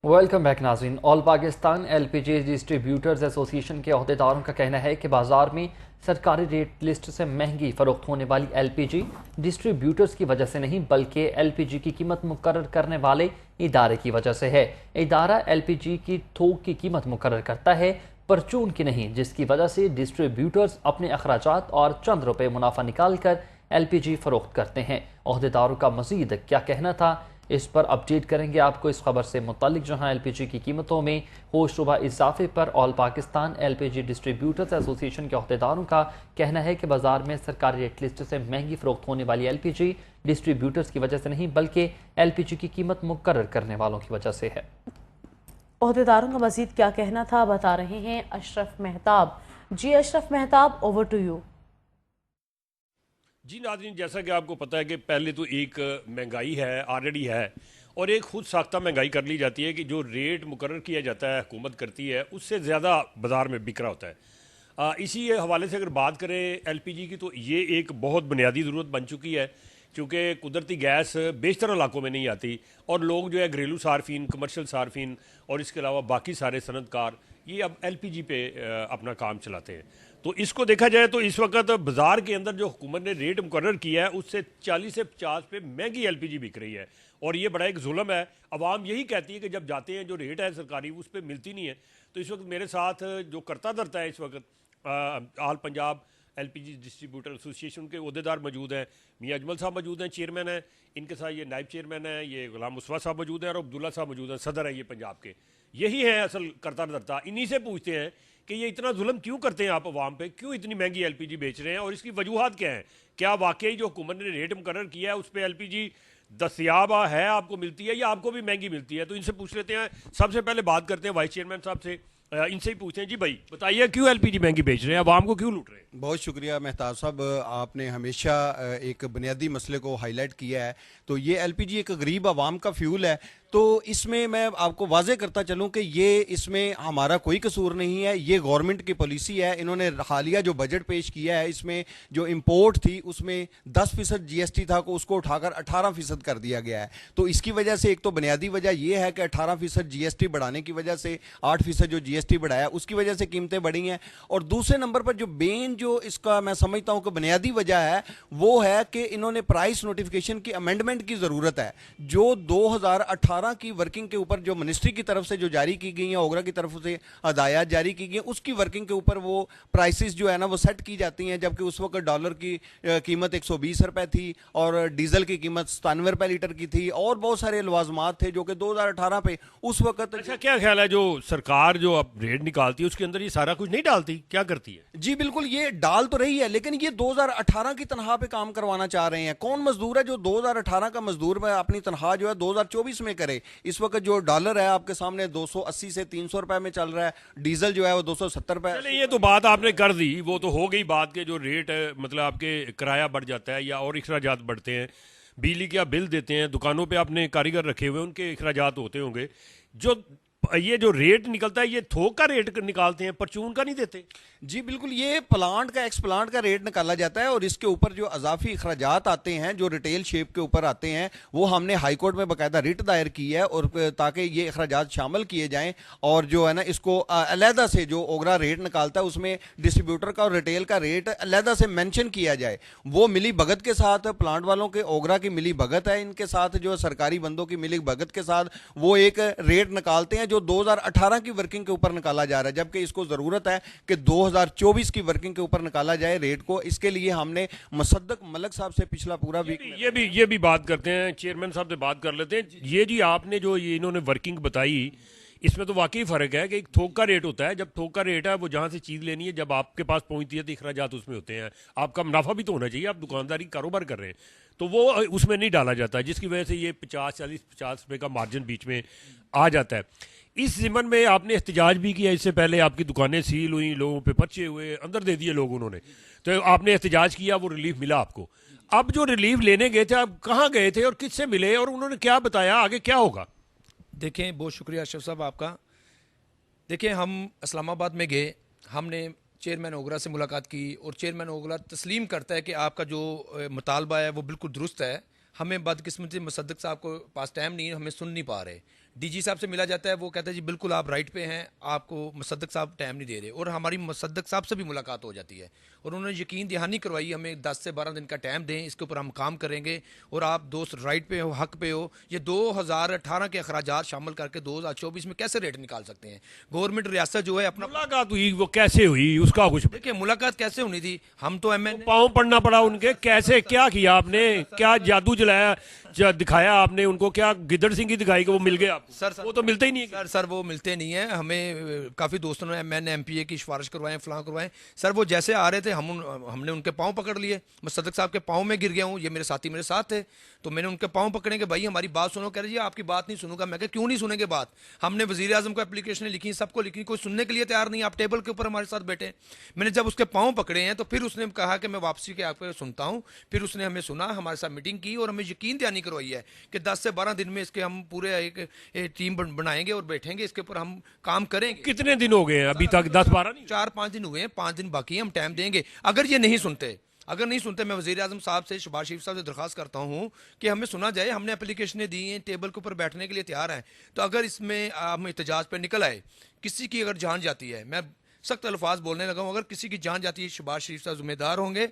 Welcome back नाज़रीन। All Pakistan LPG distributors association के अहदेदारों का कहना है कि बाजार में सरकारी रेट लिस्ट से महंगी फरोख्त होने वाली एलपीजी डिस्ट्रीब्यूटर्स की वजह से नहीं बल्कि एलपीजी की कीमत मुकर्रर करने वाले इदारे की वजह से है। इदारा एलपीजी की थोक की कीमत मुकर्रर करता है, परचून की नहीं, जिसकी वजह से डिस्ट्रीब्यूटर्स अपने अखराजात और चंद रुपए मुनाफा निकाल कर एलपीजी फरोख्त करते हैं। अहदेदारों का मजीद क्या कहना था, इस पर अपडेट करेंगे आपको इस खबर से मुतालिक, जहां एलपीजी की कीमतों में होशरुबा इजाफे पर all Pakistan LPG distributors association के अहदेदारों का कहना है कि बाजार में सरकारी रेट लिस्ट से महंगी फरोख्त होने वाली एलपीजी डिस्ट्रीब्यूटर्स की वजह से नहीं बल्कि एलपीजी की कीमत मुकर्रर करने वालों की वजह से है। अहदेदारों का मजीद क्या कहना था बता रहे हैं अशरफ मेहताब। जी Ashraf Mehtab, over to you. जी नाज़रीन, जैसा कि आपको पता है कि पहले तो एक महंगाई है ऑलरेडी है और एक खुद साख्ता महंगाई कर ली जाती है कि जो रेट मुकर्रर किया जाता है हुकूमत करती है उससे ज़्यादा बाज़ार में बिक रहा होता है। इसी हवाले से अगर बात करें एलपीजी की तो ये एक बहुत बुनियादी ज़रूरत बन चुकी है क्योंकि कुदरती गैस बेशतर इलाकों में नहीं आती और लोग जो है घरेलू सार्फिन, कमर्शियल सार्फिन और इसके अलावा बाकी सारे सनतकार ये अब एलपीजी पे अपना काम चलाते हैं। तो इसको देखा जाए तो इस वक्त बाज़ार के अंदर जो हुकूमत ने रेट मुकर्रर किया है उससे 40 से 50 पे महंगी एलपीजी बिक रही है और ये बड़ा एक जुल्म है। अवाम यही कहती है कि जब जाते हैं जो रेट है सरकारी उस पर मिलती नहीं है। तो इस वक्त मेरे साथ जो करता धरता है इस वक्त all Punjab LPG distributor association के अहदेदार मौजूद हैं। मियां अजमल साहब मौजूद हैं, चेयरमैन हैं। इनके साथ ये नायब चेयरमैन हैं, ये गुलाम मुस्तफा साहब मौजूद हैं और अब्दुल्ला साहब मौजूद हैं, सदर है ये पंजाब के। यही है असल करता धरता। इन्हीं से पूछते हैं कि ये इतना जुल्म क्यों करते हैं आप अवाम पे, क्यों इतनी महंगी एलपीजी बेच रहे हैं और इसकी वजूहत क्या हैं। क्या वाकई जो हुकूमत ने रेट मुकर्रर किया है उस पर एलपीजी दस्तियाब है, आपको मिलती है या आपको भी महंगी मिलती है। तो इनसे पूछ लेते हैं। सबसे पहले बात करते हैं वाइस चेयरमैन साहब से, इनसे ही पूछते हैं। जी भाई बताइए, क्यों एलपीजी महंगी बेच रहे हैं, अवाम को क्यों लूट रहे हैं। बहुत शुक्रिया मेहताब साहब, आपने हमेशा एक बुनियादी मसले को हाईलाइट किया है। तो ये एलपीजी एक गरीब आवाम का फ्यूल है, तो इसमें मैं आपको वाजे करता चलूं कि ये इसमें हमारा कोई कसूर नहीं है, ये गवर्नमेंट की पॉलिसी है। इन्होंने हालिया जो बजट पेश किया है इसमें जो इंपोर्ट थी उसमें 10% जीएसटी था को उसको उठाकर 18% कर दिया गया है। तो इसकी वजह से एक तो बुनियादी वजह यह है कि 18% जीएसटी बढ़ाने की वजह से 8% जो जीएसटी बढ़ाया उसकी वजह से कीमतें बढ़ी हैं। और दूसरे नंबर पर जो मेन जो इसका मैं समझता हूं कि बुनियादी वजह है वो है कि इन्होंने प्राइस नोटिफिकेशन की अमेंडमेंट की ज़रूरत है। जो 2018 की वर्किंग के ऊपर जो मिनिस्ट्री की तरफ से जो जारी की गई है, ओगरा की तरफ से हदायत जारी की गई, उसकी वर्किंग के ऊपर वो प्राइसेस जो है ना वो सेट की जाती हैं। जबकि उस वक्त डॉलर की कीमत 120 रुपए थी और डीजल की कीमत 97 रुपए लीटर की थी और बहुत सारे लवाजमात थे जो कि 2018 पे उस वक्त। अच्छा, क्या ख्याल है जो सरकार जो अब रेट निकालती है उसके अंदर ये सारा कुछ नहीं डालती, क्या करती है। जी बिल्कुल, ये डाल तो रही है लेकिन ये 2018 की तनख्वाह पे काम करवाना चाह रहे हैं। कौन मजदूर है जो 2018 का मजदूर में अपनी तनख्वाह जो है 2024 में करे। इस वक्त जो डॉलर है आपके सामने 280 से 300 रुपए में चल रहा है, डीजल जो है वो 270 रुपए। ये तो बात आपने कर दी, वो तो हो गई बात के जो रेट है मतलब आपके किराया बढ़ जाता है या और अखराजात बढ़ते हैं, बिजली के आप बिल देते हैं, दुकानों पे आपने कारीगर रखे हुए उनके अखराजात होते होंगे। जो ये जो रेट निकलता है ये थोक का रेट निकालते हैं, परचून का नहीं देते। जी बिल्कुल, ये प्लांट का एक्स प्लांट का रेट निकाला जाता है और इसके ऊपर जो अजाफी अखराजात आते हैं जो रिटेल शेप के ऊपर आते हैं वो हमने हाई कोर्ट में बाकायदा रिट दायर की है और ताकि ये अखराजात शामिल किए जाएं और जो है ना इसको अलहदा से जो ओगरा रेट निकालता है उसमें डिस्ट्रीब्यूटर का और रिटेल का रेट अलहदा से मेंशन किया जाए। वो मिली भगत के साथ प्लांट वालों के ओगरा की मिली भगत है, इनके साथ जो सरकारी बंदों की मिली भगत के साथ वो एक रेट निकालते हैं जो 2018 की वर्किंग के ऊपर निकाला जा रहा है। जबकि इसको जरूरत है कि 2024 की वर्किंग के ऊपर निकाला जाए रेट को। इसके लिए हमने मुसद्दक मलक साहब से पिछला पूरा वीक ये भी बात करते हैं, चेयरमैन साहब से बात कर लेते हैं। ये जी आपने जो ये इन्होंने वर्किंग बताई इसमें तो वाकई फ़र्क है कि एक थोक का रेट होता है। जब थोक का रेट है वो जहाँ से चीज़ लेनी है जब आपके पास पहुँचती है तो अखराजात उसमें होते हैं, आपका मुनाफा भी तो होना चाहिए, आप दुकानदारी कारोबार कर रहे हैं तो वो उसमें नहीं डाला जाता है, जिसकी वजह से ये 50 रुपये का मार्जिन बीच में आ जाता है। इस ज़िमन में आपने एहतजाज भी किया, इससे पहले आपकी दुकानें सील हुई, लोगों पे पर्चे हुए, अंदर दे दिए लोग उन्होंने, तो आपने एहतजाज किया, वो रिलीफ मिला आपको। अब जो रिलीफ लेने गए थे आप कहाँ गए थे और किससे मिले और उन्होंने क्या बताया, आगे क्या होगा। देखें, बहुत शुक्रिया अशरफ साहब आपका। देखें, हम इस्लामाबाद में गए, हमने चेयरमैन ओगरा से मुलाकात की और चेयरमैन ओगरा तस्लीम करता है कि आपका जो मुतालबा है वो बिल्कुल दुरुस्त है। हमें बदकिस्मती मुसद्दक साहब को पास टाइम नहीं है, हमें सुन नहीं पा रहे। डीजी साहब से मिला जाता है, वो कहता है जी बिल्कुल आप राइट पे हैं, आपको मुसद्दक साहब टाइम नहीं दे रहे, और हमारी मुसद्दक साहब से भी मुलाकात हो जाती है और उन्होंने यकीन दहानी करवाई हमें 10 से 12 दिन का टाइम दें, इसके ऊपर हम काम करेंगे और आप दोस्त राइट पे हो, हक पे हो। ये 2018 के अखराजात शामिल करके 2024 में कैसे रेट निकाल सकते हैं? गवर्नमेंट रियासत जो है अपना, मुलाकात हुई वो कैसे हुई उसका कुछ देखिए मुलाकात कैसे होनी थी, हम तो एमएन पाँव पड़ना पड़ा उनके, कैसे क्या किया आपने, क्या जादू जलाया दिखाया आपने उनको, क्या गिद्दड़ सिंह की दिखाई कि वो मिल गए आपको? सर वो तो मिलते ही नहीं है। सर वो मिलते नहीं है हमें। काफ़ी दोस्तों ने मैंने एमपीए की सिफारिश करवाएं, फलां करवाएं। सर वो जैसे आ रहे थे हमने उनके पाँव पकड़ लिए, मैं सदक साहब के पाँव में गिर गया हूँ, ये मेरे साथी मेरे साथ थे, तो मैंने उनके पाँव पकड़े कि भाई हमारी बात सुनो। कह रहे जी आपकी बात नहीं सुनूंगा। मैं कहा क्यों नहीं सुनेंगे बात? हमने वज़ीर आज़म को एप्लीकेशनें लिखी, सबको लिखी, कोई सुनने के लिए तैयार नहीं, आप टेबल के ऊपर हमारे साथ बैठे। मैंने जब उसके पाँव पकड़े हैं तो फिर उसने कहा कि मैं वापसी के आपको सुनता हूँ। फिर उसने हमें सुना, हमारे साथ मीटिंग की और हमें यकीन दहानी करवाई है कि 10 से 12 दिन में इसके हम पूरे एक टीम बनाएंगे और बैठेंगे, इसके ऊपर हम काम करेंगे। कितने दिन हो गए हैं अभी तक? 10-12 नहीं? 4-5 दिन हुए हैं, 5 दिन बाकी हैं, हम टाइम देंगे। अगर ये नहीं सुनते, मैं वज़ीर आज़म साहब से, शहबाज शरीफ साहब से दरख्वास्त करता हूँ कि हमें सुना जाए। हमने एप्लीकेशनें दी हैं, टेबल के ऊपर बैठने के लिए तैयार हैं, तो अगर इसमें हम एहतजाज पर निकल आए, किसी की अगर जान जाती है, मैं सख्त अल्फाज बोलने लगा हूँ, अगर किसी की जान जाती है, शहबाज शरीफ साहब जिम्मेदार होंगे,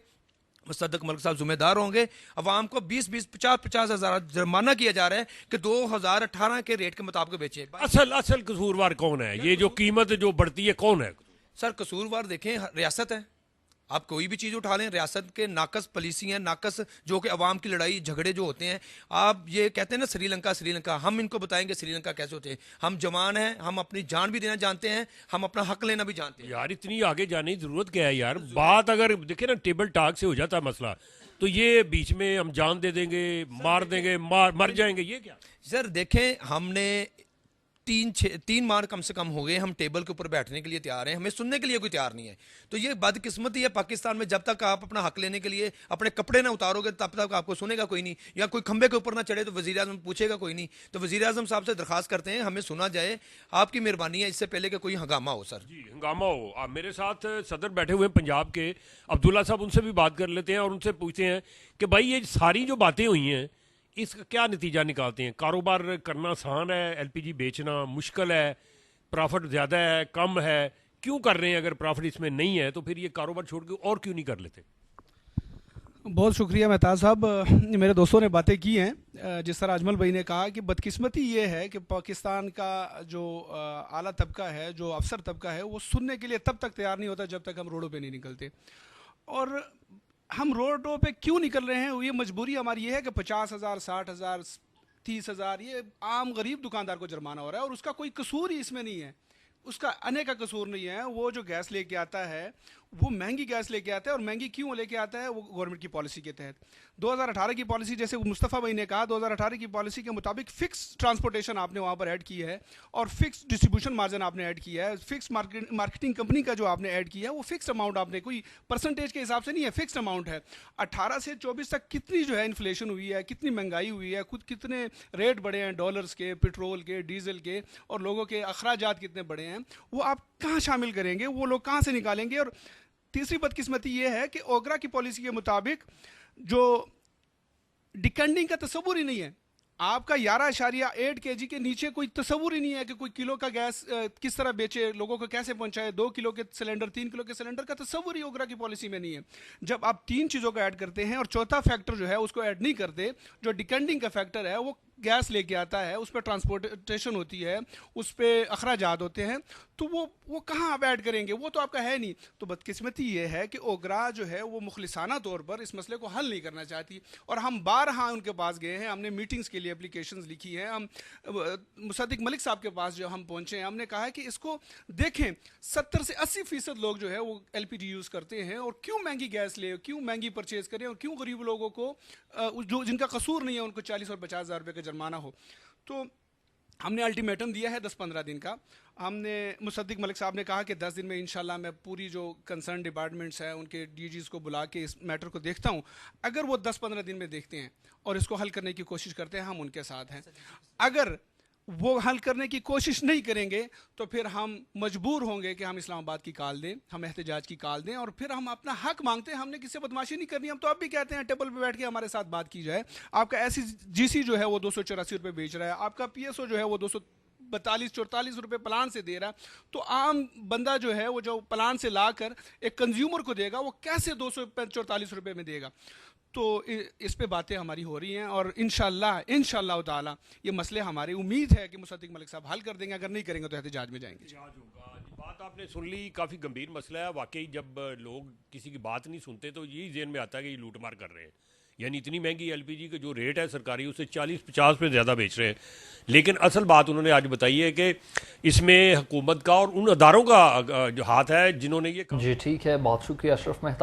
मुसद्दक मलिक साहब जिम्मेदार होंगे। अवाम को 20-20, 50-50 हज़ार जुर्माना किया जा रहा है कि 2018 के रेट के मुताबिक बेचें। असल कसूरवार कौन है? ये जो कीमत जो बढ़ती है कौन है? सर कसूरवार देखें, रियासत है। आप कोई भी चीज़ उठा लें, रियासत के नाकस पॉलिसी हैं, नाकस जो कि अवाम की लड़ाई झगड़े जो होते हैं। आप ये कहते हैं ना श्रीलंका, हम इनको बताएंगे श्रीलंका कैसे होते हैं। हम जवान हैं, हम अपनी जान भी देना जानते हैं, हम अपना हक लेना भी जानते हैं। यार इतनी आगे जाने की जरूरत क्या है यार? बात अगर देखे ना टेबल टॉक से हो जाता है मसला, तो ये बीच में हम जान दे देंगे, मार देंगे, मर जाएंगे, ये क्या? सर देखें, हमने 3 माह कम से कम हो गए, हम टेबल के ऊपर बैठने के लिए तैयार हैं, हमें सुनने के लिए कोई तैयार नहीं है। तो ये बदकिस्मती है पाकिस्तान में, जब तक आप अपना हक लेने के लिए अपने कपड़े ना उतारोगे तब तक आपको सुनेगा कोई नहीं, या कोई खंबे के ऊपर ना चढ़े तो वज़ीर आज़म पूछेगा कोई नहीं। तो वज़ीर आज़म साहब से दरख्वास्त करते हैं हमें सुना जाए, आपकी मेहरबानी है, इससे पहले कि कोई हंगामा हो। सर जी हंगामा हो। आप मेरे साथ सदर बैठे हुए हैं पंजाब के, अब्दुल्ला साहब, उनसे भी बात कर लेते हैं और उनसे पूछते हैं कि भाई ये सारी जो बातें हुई हैं इसका क्या नतीजा निकालते हैं? कारोबार करना आसान है, एलपीजी बेचना मुश्किल है, प्रॉफिट ज़्यादा है, कम है, क्यों कर रहे हैं? अगर प्रॉफिट इसमें नहीं है तो फिर ये कारोबार छोड़ के और क्यों नहीं कर लेते? बहुत शुक्रिया मेहताज साहब, मेरे दोस्तों ने बातें की हैं। जिस तरह अजमल भाई ने कहा कि बदकिस्मती ये है कि पाकिस्तान का जो आला तबका है, जो अफसर तबका है, वो सुनने के लिए तब तक तैयार नहीं होता जब तक हम रोडों पे नहीं निकलते। और हम रोडों पे क्यों निकल रहे हैं? ये मजबूरी हमारी ये है कि 50,000, 60,000, 30,000 ये आम गरीब दुकानदार को जुर्माना हो रहा है और उसका कोई कसूर ही इसमें नहीं है, उसका अने का कसूर नहीं है। वो जो गैस लेके आता है वो महंगी गैस लेके आता है, और महंगी क्यों लेके आता है? वो गवर्नमेंट की पॉलिसी के तहत 2018 की पॉलिसी, जैसे मुस्तफ़ा भाई ने कहा, 2018 की पॉलिसी के मुताबिक फ़िक्स ट्रांसपोर्टेशन आपने वहाँ पर ऐड की है और फिक्स डिस्ट्रीब्यूशन मार्जिन आपने ऐड किया है, फिक्स मार्केटिंग कंपनी का जो आपने ऐड किया है वो फिक्स अमाउंट, आपने कोई परसेंटेज के हिसाब से नहीं है, फिक्स अमाउंट है। 18 से 24 तक कितनी जो है इन्फ्लेशन हुई है, कितनी महंगाई हुई है, खुद कितने रेट बढ़े हैं डॉलर्स के, पेट्रोल के, डीजल के, और लोगों के अखराजात कितने बढ़े हैं, वो आप कहाँ शामिल करेंगे? वो लोग कहाँ से निकालेंगे? और तीसरी बदकिस्मती ये है कि ओगरा की पॉलिसी के मुताबिक जो डिकंडिंग का तस्वुर ही नहीं है। आपका 11.8 kg के नीचे कोई तस्वुर ही नहीं है कि कोई किलो का गैस किस तरह बेचे, लोगों को कैसे पहुंचाए। 2 किलो के सिलेंडर, 3 किलो के सिलेंडर का तस्वुर ही ओगरा की पॉलिसी में नहीं है। जब आप 3 चीज़ों को ऐड करते हैं और चौथा फैक्टर जो है उसको ऐड नहीं करते, जो डिकंडिंग का फैक्टर है, वो गैस लेके आता है, उस पर ट्रांसपोर्टेशन होती है, उस पर अखराजात होते हैं, तो वो कहाँ आप ऐड करेंगे? वो तो आपका है नहीं। तो बदकिस्मती ये है कि ओगरा जो है वो मुखलिसाना तौर पर इस मसले को हल नहीं करना चाहती, और हम बारहा उनके पास गए हैं, हमने मीटिंग्स के लिए एप्लीकेशंस लिखी हैं, हम मुसद्दिक मलिक साहब के पास जो हम पहुँचे हैं, हमने कहा है कि इसको देखें, 70 से 80% लोग जो है वो LPG यूज़ करते हैं, और क्यों महंगी गैस ले, क्यों महंगी परचेज़ करें, और क्यों गरीब लोगों को जो जिनका कसूर नहीं है उनको 40 और 50 हज़ार रुपये का जुर्माना हो। तो हमने अल्टीमेटम दिया है 10-15 दिन का। हमने मुसद्दिक मलिक साहब ने कहा कि 10 दिन में इंशाल्लाह मैं पूरी जो कंसर्न डिपार्टमेंट्स हैं उनके DGs को बुला के इस मैटर को देखता हूं। अगर वो 10-15 दिन में देखते हैं और इसको हल करने की कोशिश करते हैं, हम उनके साथ हैं। अगर वो हल करने की कोशिश नहीं करेंगे तो फिर हम मजबूर होंगे कि हम इस्लामाबाद की कॉल दें, हम एहतजाज की कॉल दें, और फिर हम अपना हक मांगते हैं। हमने किसी बदमाशी नहीं करनी, हम तो अब भी कहते हैं टेबल पे बैठ के हमारे साथ बात की जाए। आपका SCGC जो है वो 284 रुपये बेच रहा है, आपका PSO जो है वो 42-44 रुपए प्लान से दे रहा है, तो आम बंदा जो है वो जो प्लान से लाकर एक कंज्यूमर को देगा वो कैसे 244 रुपए में देगा। तो इस पे बातें हमारी हो रही हैं और इंशाल्लाह ताला ये मसले हमारी उम्मीद है कि मुसद्दिक मलिक साहब हल कर देंगे, अगर नहीं करेंगे तो एहतजाज में जाएंगे। बात आपने सुन ली, काफ़ी गंभीर मसला है वाकई। जब लोग किसी की बात नहीं सुनते तो यही ज़हन में आता है कि ये लूटमार कर रहे हैं। यानी इतनी महंगी एलपीजी का जो रेट है सरकारी उससे 40-50 पे ज़्यादा बेच रहे हैं। लेकिन असल बात उन्होंने आज बताई है कि इसमें हुकूमत का और उन अदारों का जो हाथ है जिन्होंने ये जी ठीक है, बहुत शुक्रिया अशरफ मेहताब।